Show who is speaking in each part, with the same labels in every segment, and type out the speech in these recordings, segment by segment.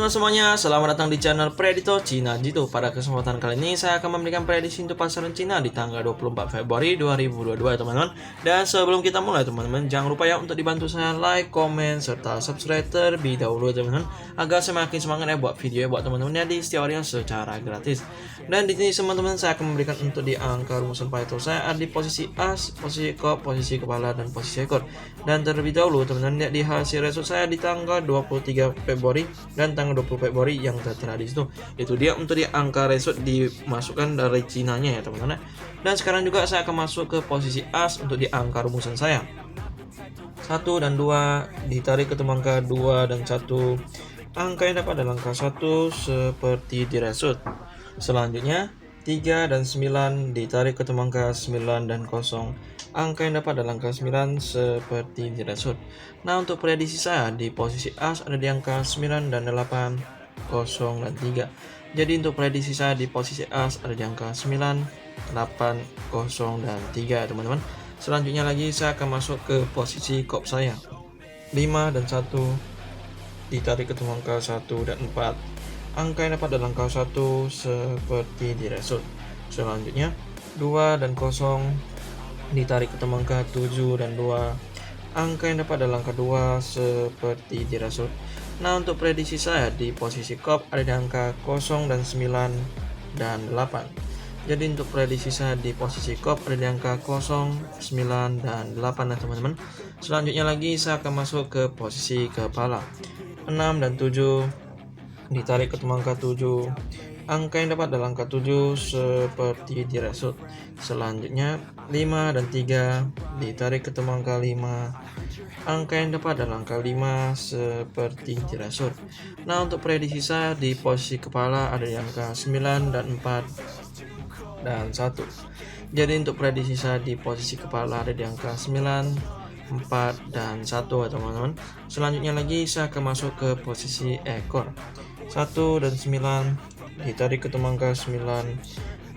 Speaker 1: teman-teman semuanya, selamat datang di channel Predito Cina Jitu. Pada kesempatan kali ini saya akan memberikan prediksi untuk pasaran Cina di tanggal 24 Februari 2022 teman-teman. Dan sebelum kita mulai teman-teman, jangan lupa ya untuk dibantu saya like, komen, serta subscribe terlebih dahulu teman-teman, agar semakin semangat ya buat video buat teman-teman ya di setiap harinya secara gratis. Dan di sini teman-teman saya akan memberikan untuk di angka rumusan Pareto saya ada di posisi as, posisi kop, posisi kepala, dan posisi ekor. Dan terlebih dahulu teman-teman lihat di hasil result saya di tanggal 23 Februari dan tanggal 20 Februari yang tertera di situ. Itu dia untuk di angka result dimasukkan dari Cinanya ya teman-teman. Dan sekarang juga saya akan masuk ke posisi as untuk di angka rumusan saya. 1 dan 2 ditarik ketemu angka 2 dan 1. Angka yang dapat adalah angka 1 seperti di result. Selanjutnya 3 dan 9 ditarik ketemu angka 9 dan 0. Angka yang dapat adalah angka 9 seperti di result. Nah, untuk prediksi saya di posisi as ada di angka 9 dan 8, 0 dan 3. Jadi untuk prediksi saya di posisi as ada di angka 9, 8, 0 dan 3 teman-teman. Selanjutnya lagi saya akan masuk ke posisi kop saya. 5 dan 1 ditarik ketemu angka 1 dan 4. Angka yang dapat adalah angka 1 seperti di result. Selanjutnya 2 dan 0 ditarik ketemu angka 7 dan 2. Angka yang dapat adalah angka 2 seperti di result. Nah, untuk prediksi saya di posisi kop ada di angka 0 dan 9 dan 8. Jadi untuk prediksi saya di posisi kop ada di angka 0, 9 dan 8 ya teman-teman. Selanjutnya lagi saya akan masuk ke posisi kepala. 6 dan 7 ditarik ketemu angka 7. Angka yang dapat adalah angka 7 seperti di result. Selanjutnya 5 dan 3 ditarik ketemu angka 5. Angka yang dapat adalah angka 5 seperti di result. Nah, untuk prediksi saya di posisi kepala ada di angka 9 dan 4 dan 1. Jadi untuk prediksi saya di posisi kepala ada di angka 9, 4 dan 1 ya teman-teman. Selanjutnya lagi saya akan masuk ke posisi ekor. 1 dan 9 ditarik ketemu angka 9.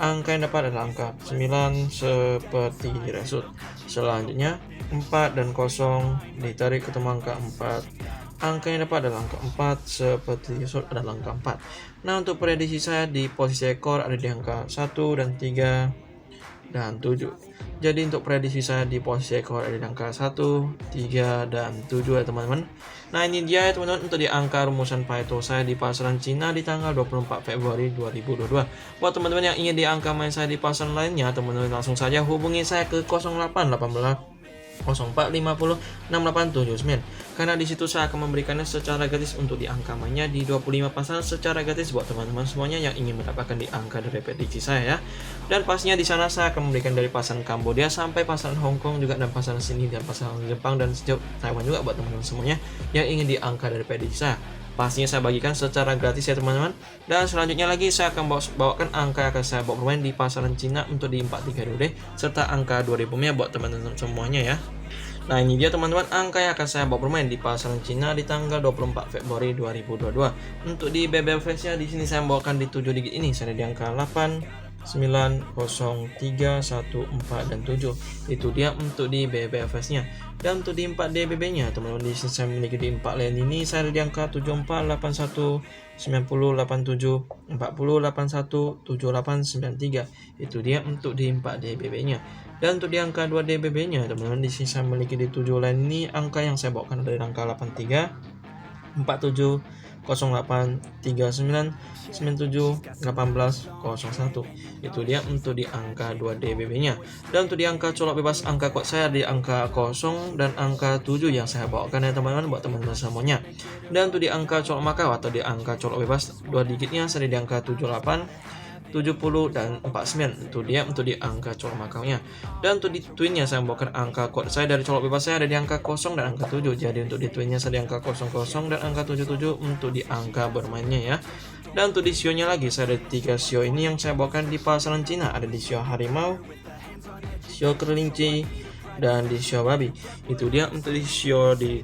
Speaker 1: Angka yang dapat adalah angka 9 seperti di result. Selanjutnya 4 dan 0 ditarik ketemu angka 4. Angka yang dapat adalah angka 4 seperti di result adalah angka 4. Nah, untuk prediksi saya di posisi ekor ada di angka 1 dan 3 dan 7. Jadi untuk prediksi saya di posisi ekor ada di angka 1, 3 dan 7 ya teman-teman. Nah, ini dia ya teman-teman untuk di angka rumusan Pareto saya di pasaran Cina di tanggal 24 Februari 2022. Buat teman-teman yang ingin di angka main saya di pasaran lainnya, teman-teman langsung saja hubungi saya ke 0818 04 50 6879. Karena di situ saya akan memberikannya secara gratis untuk di angka mainnya di 25 pasaran secara gratis buat teman-teman semuanya yang ingin mendapatkan di angka dari prediksi saya ya. Dan pastinya di sana saya akan memberikan dari pasaran Kambodia sampai pasaran Hong Kong juga, dan pasaran sini dan pasaran Jepang dan sejauh Taiwan juga buat teman-teman semuanya yang ingin di angka dari prediksi saya. Pastinya saya bagikan secara gratis ya teman-teman. Dan selanjutnya lagi saya akan bawakan angka yang akan saya bawa bermain di pasaran Cina untuk di 43DUD serta angka 2000 nya buat teman-teman semuanya ya. Nah, ini dia teman-teman angka yang akan saya bawa bermain di pasaran Cina di tanggal 24 Februari 2022. Untuk di BBFS-nya di sini saya bawakan di 7 digit ini, saya di angka 8 9 0 3 1 4 dan 7. Itu dia untuk di BBFS-nya. Dan untuk di 4DBB-nya teman-teman di sini saya memiliki di 4 lain ini saya di angka 74 81 90 87 40 81 78 93. Itu dia untuk di 4DBB-nya. Dan untuk di angka 2DBB-nya teman-teman di sini saya memiliki di 7 lain ini angka yang saya bawakan dari angka 83 47 08 39 97 18 01. Itu dia untuk di angka 2DBB-nya. Dan untuk di angka colok bebas angka kuat saya di angka 0 dan angka 7 yang saya bawakan ya teman-teman buat teman-teman semuanya. Dan untuk di angka colok Makau atau di angka colok bebas 2 digitnya saya di angka 78 70 dan 49. Itu dia untuk di angka colok Makau-nya. Dan untuk di twinnya saya membawakan angka kode saya dari colok bebas saya ada di angka 0 dan angka 7. Jadi untuk di twinnya saya di angka 00 dan angka 77 untuk di angka bermainnya ya. Dan untuk di sionya lagi saya ada 3 sio ini yang saya bawakan di pasaran Cina. Ada di sio harimau, sio kelinci, dan di sio babi. Itu dia untuk di sio di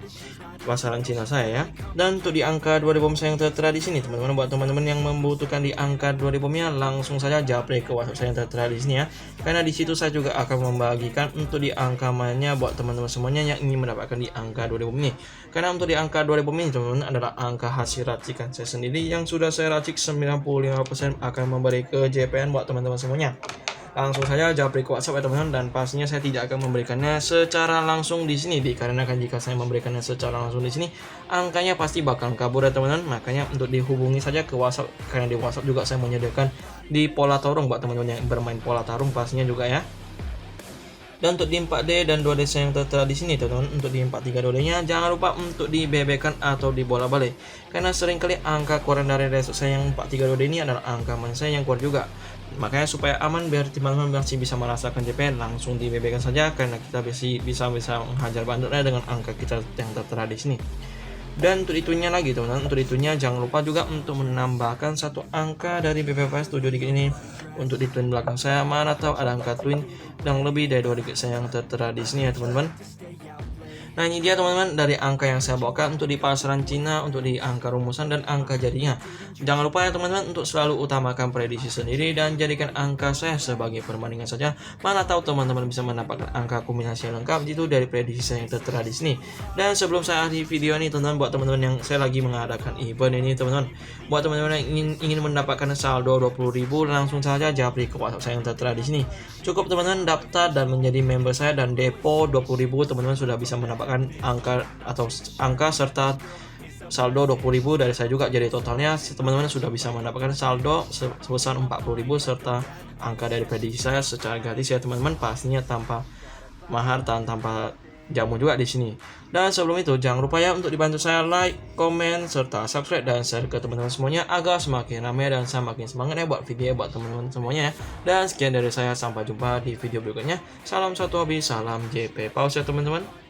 Speaker 1: pasaran Cina saya ya. Dan untuk di angka 2000 saya yang tertera di sini teman-teman, buat teman-teman yang membutuhkan di angka 2000-nya langsung saja japri ke WhatsApp saya yang tertera di sini ya. Karena di situ saya juga akan membagikan untuk di angka mainnya buat teman-teman semuanya yang ingin mendapatkan di angka 2000 ini. Karena untuk di angka 2000 ini teman-teman adalah angka hasil racikan saya sendiri yang sudah saya racik 95% akan memberi ke JPN buat teman-teman semuanya. Langsung saja japri ke WhatsApp ya teman-teman, dan pastinya saya tidak akan memberikannya secara langsung di sini dikarenakan jika saya memberikannya secara langsung di sini angkanya pasti bakal kabur ya teman-teman. Makanya untuk dihubungi saja ke WhatsApp, karena di WhatsApp juga saya menyediakan di pola tarung buat teman-teman yang bermain pola tarung pastinya juga ya. Dan untuk di 4D dan 2D saya yang tertera di sini teman-teman, untuk di 43 2D-nya jangan lupa untuk dibebekan atau dibola balik. Karena seringkali angka keluaran dari reset saya yang 43 2D ini adalah angka main saya yang keluar juga. Makanya supaya aman biar teman-teman masih bisa merasakan JPN, langsung dibebekan saja karena kita bisa menghajar bandutnya dengan angka kita yang tertera di sini. Dan untuk itunya lagi teman-teman, untuk itunya jangan lupa juga untuk menambahkan satu angka dari BPFS 7 digit ini untuk di twin belakang saya, mana tahu ada angka twin yang lebih dari 2 digit saya yang tertera di sini ya teman-teman. Nah ini dia teman-teman dari angka yang saya bawakan untuk di pasaran Cina, untuk di angka rumusan dan angka jadinya. Jangan lupa ya teman-teman untuk selalu utamakan prediksi sendiri dan jadikan angka saya sebagai perbandingan saja. Mana tahu teman-teman bisa mendapatkan angka kombinasi yang lengkap itu dari prediksi saya yang tertera di sini. Dan sebelum saya akhiri video ini teman-teman, buat teman-teman yang saya lagi mengadakan event ini teman-teman, buat teman-teman yang ingin mendapatkan saldo 20.000 langsung saja japri ke WhatsApp saya yang tertera di sini. Cukup teman-teman daftar dan menjadi member saya dan depo 20.000 teman-teman sudah bisa mendapatkan angka serta saldo 20.000 dari saya juga. Jadi totalnya teman-teman sudah bisa mendapatkan saldo sebesar 40.000 serta angka dari prediksi saya secara gratis ya teman-teman, pastinya tanpa mahar dan tanpa jamu juga di sini. Dan sebelum itu jangan lupa ya untuk dibantu saya like, komen, serta subscribe dan share ke teman-teman semuanya agar semakin ramai dan semakin semangat ya buat video buat teman-teman semuanya ya. Dan sekian dari saya, sampai jumpa di video berikutnya. Salam satu hobi, salam JP Pause ya teman-teman.